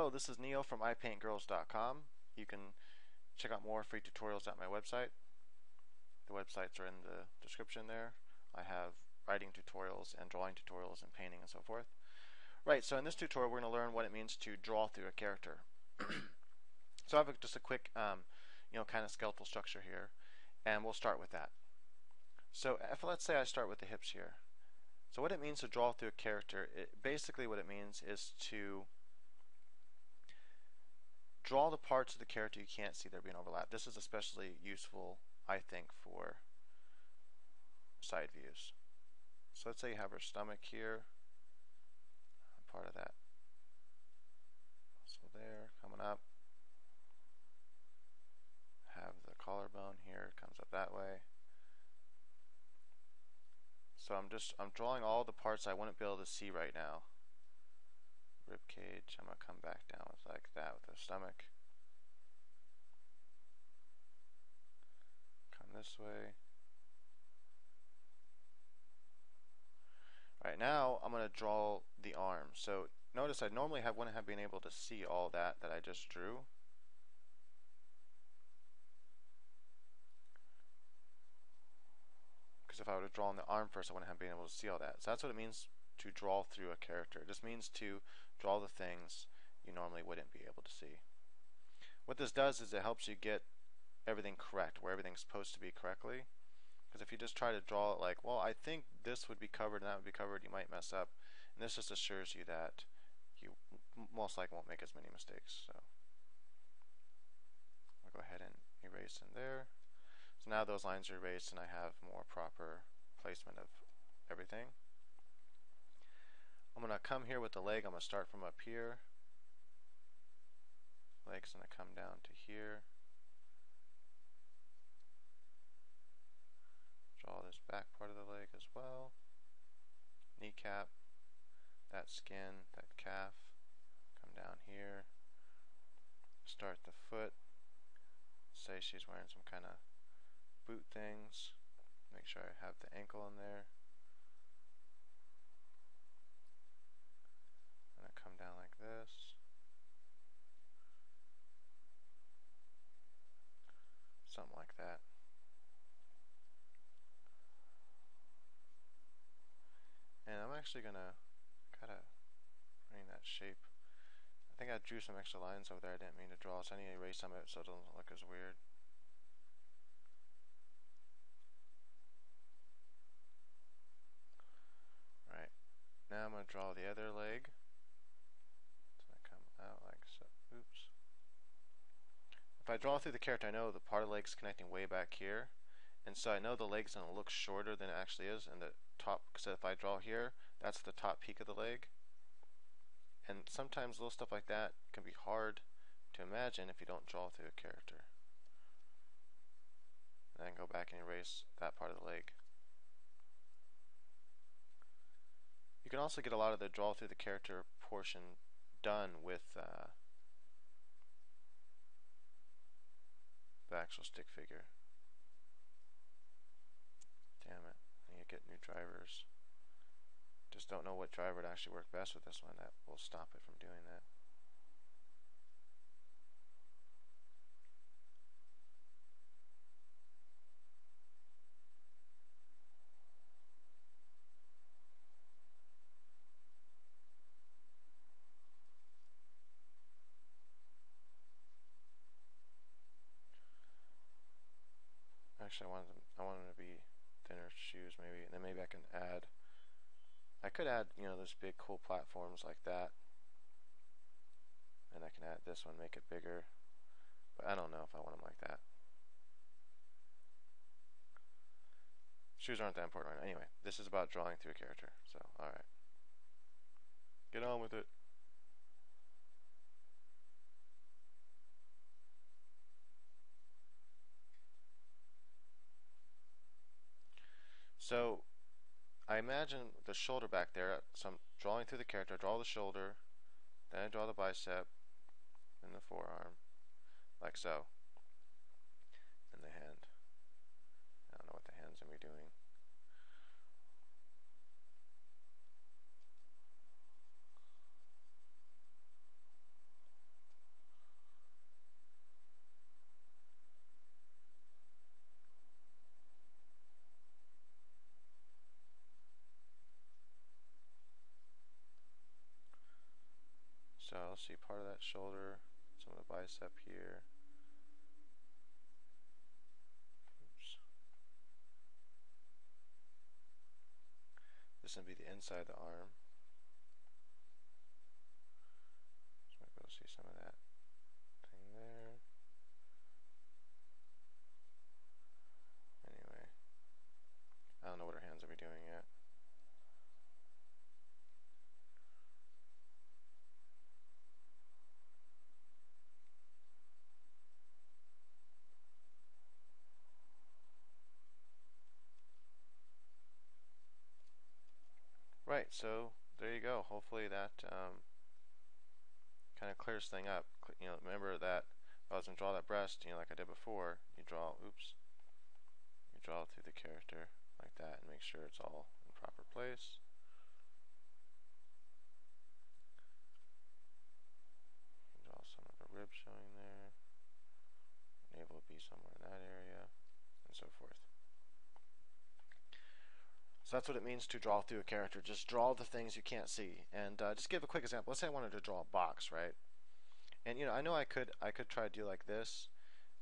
Hello, this is Neil from iPaintGirls.com. You can check out more free tutorials at my website. The websites are in the description there. I have writing tutorials and drawing tutorials and painting and so forth. Right, so in this tutorial we're going to learn what it means to draw through a character. So I have just a quick kind of skeletal structure here, and we'll start with that. So let's say I start with the hips here. So what it means to draw through a character, basically what it means is to draw the parts of the character you can't see there being overlapped. This is especially useful, I think, for side views. So let's say you have her stomach here, part of that. So there, coming up. Have the collarbone here, comes up that way. So I'm drawing all the parts I wouldn't be able to see right now. Rib cage, I'm going to come back down with like that with the stomach. Come this way. Right now I'm going to draw the arm. So notice I normally wouldn't have been able to see all that I just drew. Because if I would have drawn the arm first I wouldn't have been able to see all that. So that's what it means to draw through a character. It just means to draw the things you normally wouldn't be able to see. What this does is it helps you get everything correct, where everything's supposed to be correctly. Because if you just try to draw it like, well, I think this would be covered and that would be covered, you might mess up. And this just assures you that you most likely won't make as many mistakes. So I'll go ahead and erase in there. So now those lines are erased and I have more proper placement of everything. I'm going to come here with the leg. I'm going to start from up here. Leg's going to come down to here. Draw this back part of the leg as well. Kneecap, that skin, that calf. Come down here. Start the foot. Say she's wearing some kind of boot things. Make sure I have the ankle in there. I'm going to come down like this. Something like that. And I'm actually going to kind of bring that shape. I think I drew some extra lines over there I didn't mean to draw, so I need to erase some of it so it doesn't look as weird. Right. Now I'm going to draw the other leg. It's going to come out like so. Oops. If I draw through the character, I know the part of the leg's connecting way back here. And so I know the leg's going to look shorter than it actually is. And the top, so if I draw here, that's the top peak of the leg. And sometimes little stuff like that can be hard to imagine if you don't draw through a character. And then go back and erase that part of the leg. You can also get a lot of the draw through the character portion done with the actual stick figure. Damn it, I need to get new drivers. Just don't know what driver would actually work best with this one. That will stop it from doing that. Actually, I want them to be thinner shoes, maybe, and then maybe I can add. I could add, those big cool platforms like that, and I can add this one, make it bigger. But I don't know if I want them like that. Shoes aren't that important right now. Anyway, this is about drawing through a character. So, all right, get on with it. So I imagine the shoulder back there, so I'm drawing through the character, I draw the shoulder, then I draw the bicep, and the forearm, like so, and the hand. I don't know what the hand's going to be doing. So I'll see part of that shoulder, some of the bicep here. Oops. This would be the inside of the arm. So might be able to see some of that thing there. Anyway, I don't know what her hands will be doing yet. Right, so there you go. Hopefully that kind of clears thing up. Remember that if I was going to draw that breast, like I did before, you draw, you draw through the character like that and make sure it's all in proper place. Draw some of the rib showing there. Navel would be somewhere in that area, and so forth. So that's what it means to draw through a character. Just draw the things you can't see. And just give a quick example. Let's say I wanted to draw a box, right? And I know I could try to do like this,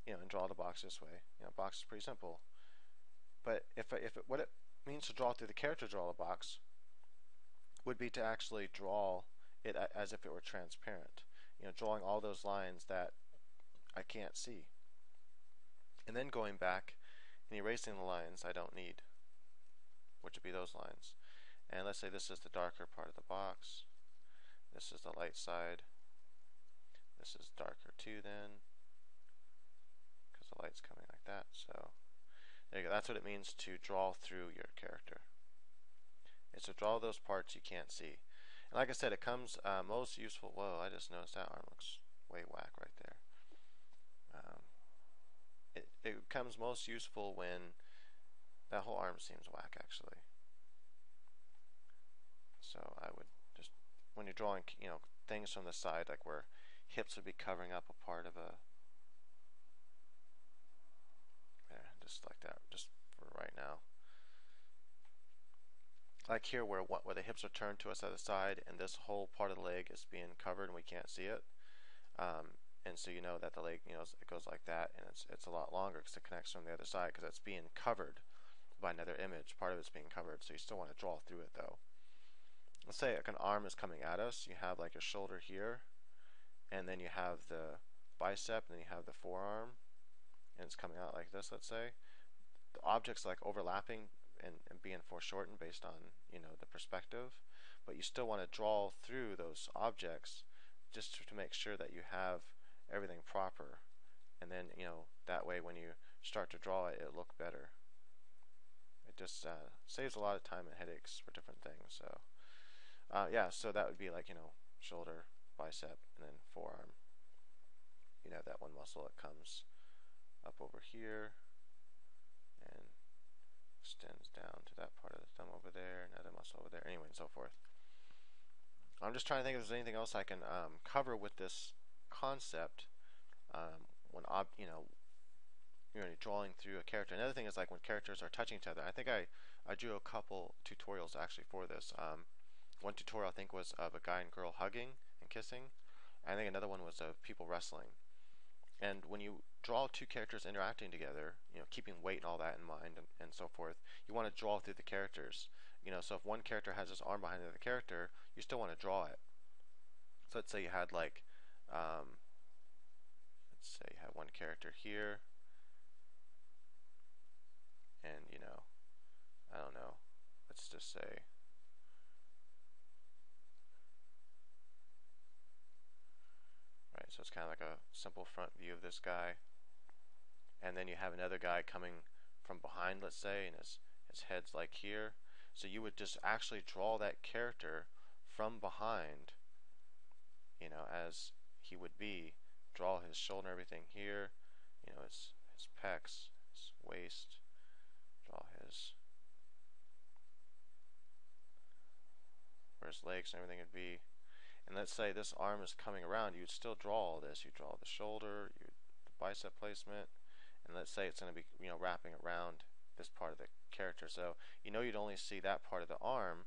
and draw the box this way. Box is pretty simple. But what it means to draw through the character, draw the box, would be to actually draw it as if it were transparent. Drawing all those lines that I can't see, and then going back and erasing the lines I don't need, which would be those lines. And let's say this is the darker part of the box. This is the light side. This is darker too then, because the light's coming like that. So there you go. That's what it means to draw through your character. It's to draw those parts you can't see. And like I said, it comes most useful. Whoa, I just noticed that arm looks way whack right there. It becomes most useful when that whole arm seems whack, actually. So I would just, when you're drawing, things from the side, like where hips would be covering up a part of a, just like that, just for right now. Like here, where the hips are turned to us at the side, and this whole part of the leg is being covered, and we can't see it. And so you know that the leg, it goes like that, and it's a lot longer because it connects from the other side because it's being covered by another image. Part of it's being covered, so you still want to draw through it though. Let's say like an arm is coming at us. You have like your shoulder here, and then you have the bicep, and then you have the forearm, and it's coming out like this. Let's say the object's like overlapping and being foreshortened based on the perspective, but you still want to draw through those objects just to make sure that you have everything proper, and then that way when you start to draw it, it'll look better. It just saves a lot of time and headaches for different things. So yeah, so that would be like shoulder, bicep, and then forearm. That one muscle that comes up over here and extends down to that part of the thumb over there, another muscle over there, anyway, and so forth. I'm just trying to think if there's anything else I can cover with this concept when you're drawing through a character. Another thing is like when characters are touching each other. I think I drew a couple tutorials actually for this. One tutorial I think was of a guy and girl hugging and kissing. I think another one was of people wrestling. And when you draw two characters interacting together, keeping weight and all that in mind and so forth, you want to draw through the characters. So if one character has his arm behind the other character, you still want to draw it. So let's say you had like, let's say you had one character here, and I don't know, let's just say, right, so it's kind of like a simple front view of this guy, and then you have another guy coming from behind, let's say, and his head's like here. So you would just actually draw that character from behind, as he would be. Draw his shoulder and everything here, his pecs, his waist, draw where his legs and everything would be. And let's say this arm is coming around, you would still draw all this. You draw the shoulder, the bicep placement, and let's say it's going to be wrapping around this part of the character. So you'd only see that part of the arm,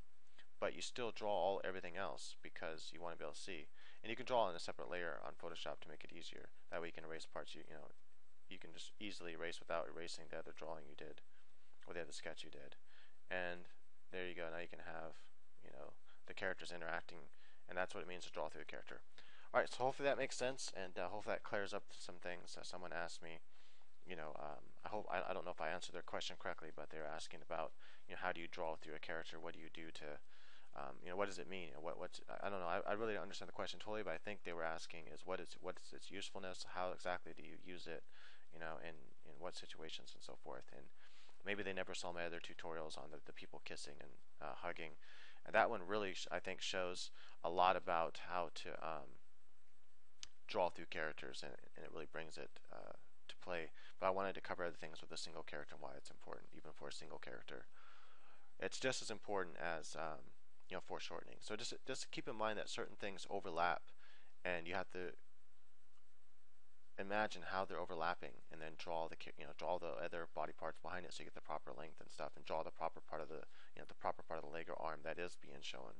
but you still draw everything else because you want to be able to see. And you can draw in a separate layer on Photoshop to make it easier. That way you can erase parts you can just easily erase without erasing the other drawing you did or the other sketch you did. And there you go. Now you can have the characters interacting, and that's what it means to draw through a character. All right, so hopefully that makes sense, and hopefully that clears up some things that someone asked me. I don't know if I answered their question correctly, but they're asking about how do you draw through a character? What do you do to what does it mean? I don't know. I really don't understand the question totally, but I think they were asking is what's its usefulness? How exactly do you use it? In what situations and so forth. And maybe they never saw my other tutorials on the people kissing and hugging. And that one really, I think, shows a lot about how to draw through characters, and it really brings it to play. But I wanted to cover other things with a single character and why it's important, even for a single character. It's just as important as foreshortening. So just keep in mind that certain things overlap, and you have to imagine how they're overlapping, and then draw the other body parts behind it so you get the proper length and stuff, and draw the proper part of the leg or arm that is being shown.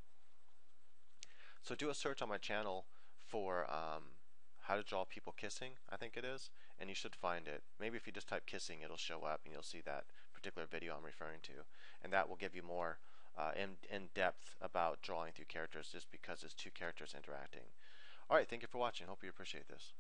So do a search on my channel for how to draw people kissing, I think it is, and you should find it. Maybe if you just type kissing, it'll show up and you'll see that particular video I'm referring to, and that will give you more in depth about drawing through characters, just because it's two characters interacting. Alright, thank you for watching. Hope you appreciate this.